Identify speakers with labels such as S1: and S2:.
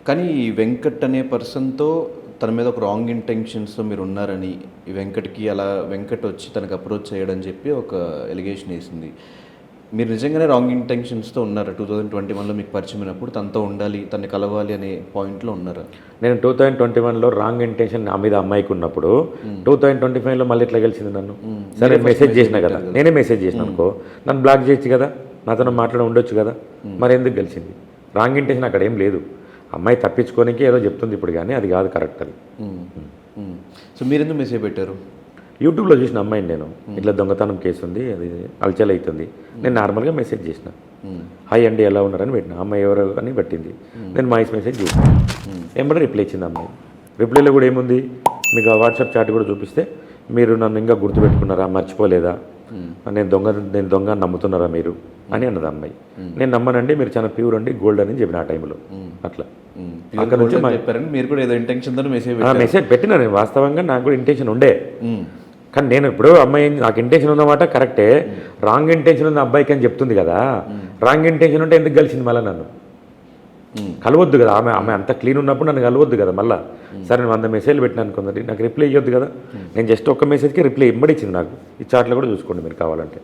S1: కానీ ఈ వెంకట్ అనే పర్సన్‌తో తన మీద ఒక రాంగ్ ఇంటెన్షన్స్‌తో మీరున్నారని, ఈ వెంకట్‌కి అలా వెంకట్ వచ్చి తనకు అప్రోచ్ అయ్యాడని చెప్పి ఒక ఎలిగేషన్ ఏసింది. మీరు నిజంగానే రాంగ్ ఇంటెన్షన్స్‌తో ఉన్నారా? 2021లో మీకు పరిచయమైనప్పుడు తనతో ఉండాలి, తనని కలవాలి అనే పాయింట్‌లో ఉన్నారా?
S2: నేను 2021లో రాంగ్ ఇంటెన్షన్ నా మీద అమ్మాయికి ఉన్నప్పుడు 2025లో మళ్ళీ ఎట్లా గెలిచింది నన్ను? సరే మెసేజ్ చేసిన కదా, నేనే మెసేజ్ చేసిన అనుకో, నన్ను బ్లాక్ చేయొచ్చు కదా, నాతో మాట్లాడి ఉండొచ్చు కదా, మరి ఎందుకు గెలిచింది? రాంగ్ ఇంటెన్షన్ అక్కడ ఏం లేదు. అమ్మాయి తప్పించుకోనికి ఏదో చెప్తుంది ఇప్పుడు, కానీ అది కాదు కరెక్ట్ అది.
S1: సో మీరెందుకు మెసేజ్ పెట్టారు?
S2: యూట్యూబ్లో చూసిన అమ్మాయిని నేను, ఇట్లా దొంగతనం కేసు ఉంది, అది అల్చల్ అవుతుంది, నేను నార్మల్గా మెసేజ్ చేసిన, హాయ్ అండి ఎలా ఉన్నారని పెట్టిన. అమ్మాయి ఎవరు అని పెట్టింది, నేను వాయిస్ మెసేజ్ చేసిన, ఏమన్నా రిప్లై ఇచ్చింది అమ్మాయి. రిప్లైలో కూడా ఏముంది, మీకు ఆ వాట్సాప్ చాట్ కూడా చూపిస్తే, మీరు నన్ను ఇంకా గుర్తుపెట్టుకున్నారా, మర్చిపోలేదా, నేను దొంగ నమ్ముతున్నారా మీరు అని అన్నది అమ్మాయి. నేను నమ్మనండి, మీరు చాలా ప్యూర్ అండి, గోల్డ్ అని చెప్పిన ఆ టైంలో. అట్లా
S1: అక్కడ నుంచి మీరు కూడా ఏదో ఇంటెన్షన్తో
S2: మెసేజ్ పెట్టినా. నేను వాస్తవంగా నాకు కూడా ఇంటెన్షన్ ఉండే, కానీ నేను ఇప్పుడు అమ్మాయి నాకు ఇంటెన్షన్ ఉన్నమాట కరెక్టే, రాంగ్ ఇంటెన్షన్ ఉన్న అబ్బాయికి అని చెప్తుంది కదా, రాంగ్ ఇంటెన్షన్ ఉంటే ఎందుకు కలిసింది మళ్ళీ నన్ను? కలవద్దు కదా, ఆమె అంత క్లీన్ ఉన్నప్పుడు నన్ను కలవద్దు కదా మళ్ళీ. సరే నేను 100 మెసేజ్లు పెట్టినా అనుకుందండి, నాకు రిప్లై ఇవ్వద్దు కదా. నేను జస్ట్ ఒక్క మెసేజ్కి రిప్లై ఇమ్మడి ఇచ్చింది నాకు. ఈ చాట్లో కూడా చూసుకోండి మీరు కావాలంటే.